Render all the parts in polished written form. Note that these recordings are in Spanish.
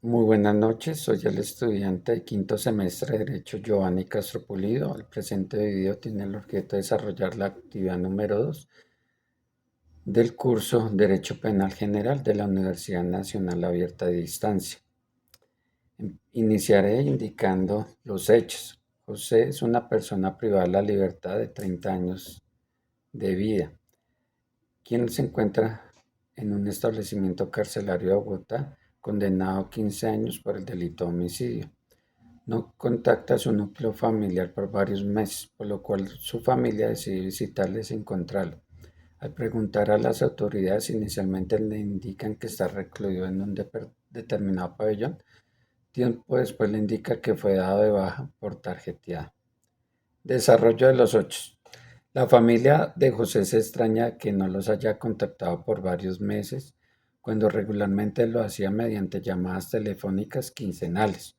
Muy buenas noches, soy el estudiante de quinto semestre de Derecho Giovanni Castro Pulido. El presente video tiene el objeto de desarrollar la actividad número 2 del curso Derecho Penal General de la Universidad Nacional Abierta de Distancia. Iniciaré indicando los hechos. José es una persona privada de la libertad de 30 años de vida, quien se encuentra en un establecimiento carcelario de Bogotá, condenado a 15 años por el delito de homicidio. No contacta a su núcleo familiar por varios meses, por lo cual su familia decide visitarle sin encontrarlo. Al preguntar a las autoridades, inicialmente le indican que está recluido en un determinado pabellón. Tiempo después le indica que fue dado de baja por tarjeteada. Desarrollo de los hechos. La familia de José se extraña que no los haya contactado por varios meses, cuando regularmente lo hacía mediante llamadas telefónicas quincenales,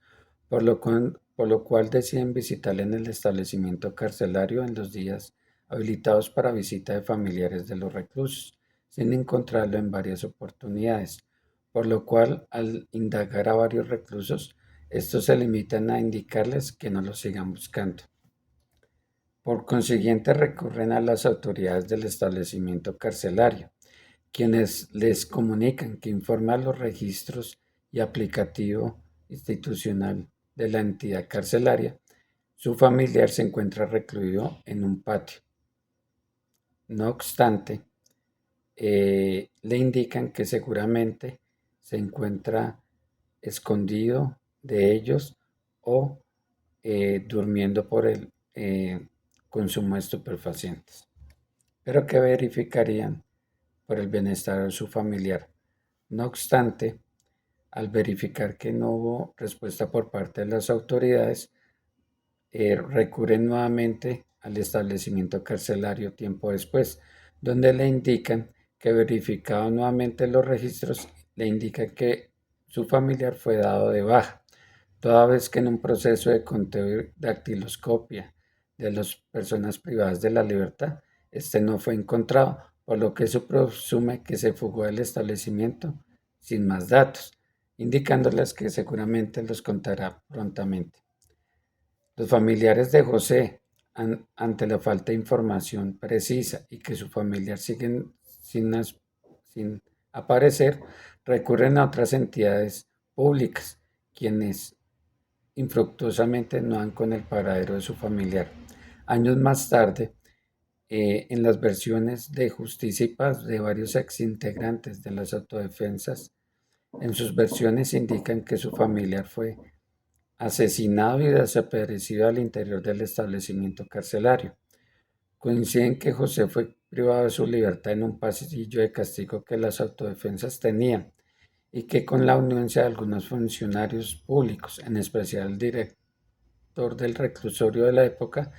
por lo cual deciden visitarle en el establecimiento carcelario en los días habilitados para visita de familiares de los reclusos, sin encontrarlo en varias oportunidades, por lo cual al indagar a varios reclusos, estos se limitan a indicarles que no lo sigan buscando. Por consiguiente, recurren a las autoridades del establecimiento carcelario, quienes les comunican que informa los registros y aplicativo institucional de la entidad carcelaria. Su familiar se encuentra recluido en un patio. No obstante, le indican que seguramente se encuentra escondido de ellos o durmiendo por el consumo de estupefacientes, pero que verificarían por el bienestar de su familiar. No obstante, al verificar que no hubo respuesta por parte de las autoridades, recurren nuevamente al establecimiento carcelario tiempo después, donde le indican que verificado nuevamente los registros, le indican que su familiar fue dado de baja, toda vez que en un proceso de conteo y dactiloscopia de las personas privadas de la libertad, este no fue encontrado, por lo que se presume que se fugó del establecimiento sin más datos, indicándoles que seguramente los contará prontamente. Los familiares de José, ante la falta de información precisa y que su familiar siguen sin aparecer, recurren a otras entidades públicas, quienes infructuosamente no dan con el paradero de su familiar. Años más tarde, en las versiones de Justicia y Paz de varios exintegrantes de las autodefensas, en sus versiones indican que su familiar fue asesinado y desaparecido al interior del establecimiento carcelario. Coinciden que José fue privado de su libertad en un pasillo de castigo que las autodefensas tenían y que con la anuencia de algunos funcionarios públicos, en especial el director del reclusorio de la época,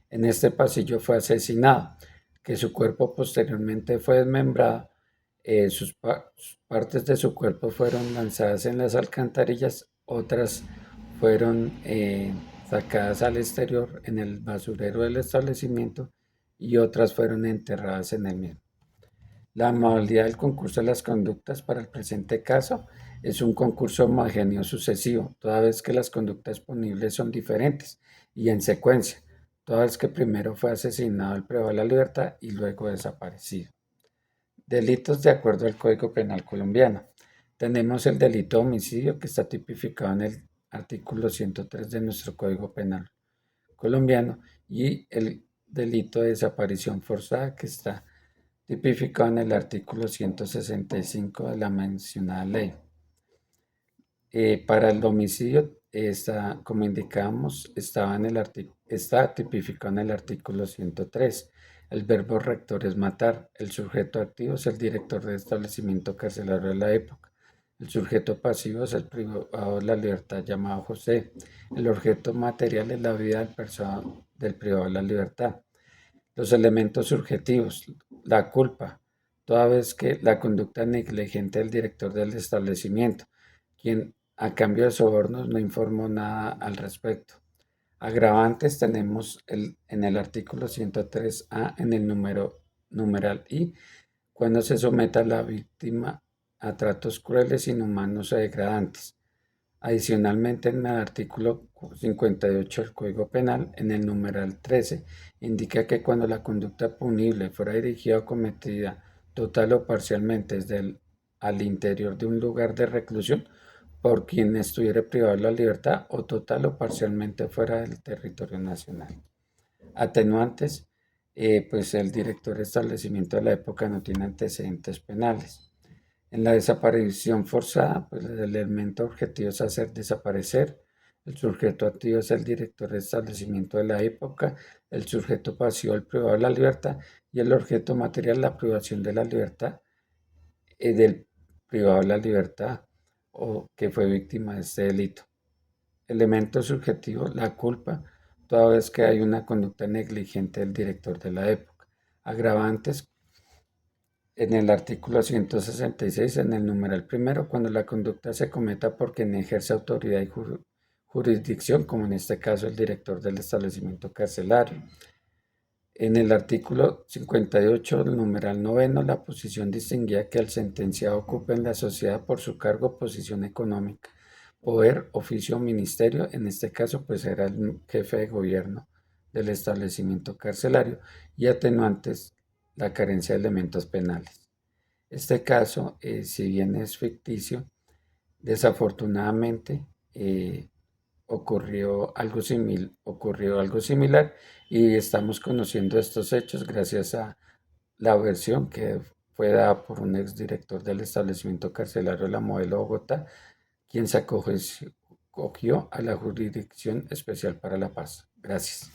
en este pasillo fue asesinado, que su cuerpo posteriormente fue desmembrado, partes de su cuerpo fueron lanzadas en las alcantarillas, otras fueron sacadas al exterior en el basurero del establecimiento y otras fueron enterradas en el mismo. La modalidad del concurso de las conductas para el presente caso es un concurso homogéneo sucesivo, toda vez que las conductas punibles son diferentes y en secuencia, toda vez que primero fue asesinado el privado de la libertad y luego desaparecido. Delitos de acuerdo al Código Penal colombiano. Tenemos el delito de homicidio que está tipificado en el artículo 103 de nuestro Código Penal colombiano y el delito de desaparición forzada que está tipificado en el artículo 165 de la mencionada ley. Para el homicidio, como indicamos, está tipificado en el artículo 103. El verbo rector es matar. El sujeto activo es el director del establecimiento carcelario de la época. El sujeto pasivo es el privado de la libertad llamado José. El objeto material es la vida del privado de la libertad. Los elementos subjetivos, la culpa, toda vez que la conducta negligente del director del establecimiento, quien a cambio de sobornos no informó nada al respecto. Agravantes tenemos en el artículo 103A en el numeral I, cuando se someta a la víctima a tratos crueles, inhumanos o degradantes. Adicionalmente, en el artículo 58 del Código Penal, en el numeral 13, indica que cuando la conducta punible fuera dirigida o cometida total o parcialmente al interior de un lugar de reclusión, por quien estuviera privado de la libertad o total o parcialmente fuera del territorio nacional. Atenuantes, pues el director de establecimiento de la época no tiene antecedentes penales. En la desaparición forzada, pues el elemento objetivo es hacer desaparecer, el sujeto activo es el director de establecimiento de la época, el sujeto pasivo el privado de la libertad y el objeto material la privación de la libertad del privado de la libertad o que fue víctima de este delito. Elemento subjetivo, la culpa, toda vez que hay una conducta negligente del director de la época. Agravantes, en el artículo 166, en el numeral primero, cuando la conducta se cometa por quien ejerce autoridad y jurisdicción, como en este caso el director del establecimiento carcelario. En el artículo 58, el numeral noveno, la posición distinguía que el sentenciado ocupa en la sociedad por su cargo o posición económica, poder, oficio o ministerio, en este caso pues era el jefe de gobierno del establecimiento carcelario, y atenuantes, la carencia de elementos penales. Este caso, si bien es ficticio, desafortunadamente ocurrió algo similar y estamos conociendo estos hechos gracias a la versión que fue dada por un exdirector del establecimiento carcelario de la Modelo Bogotá, quien se acogió a la Jurisdicción Especial para la Paz. Gracias.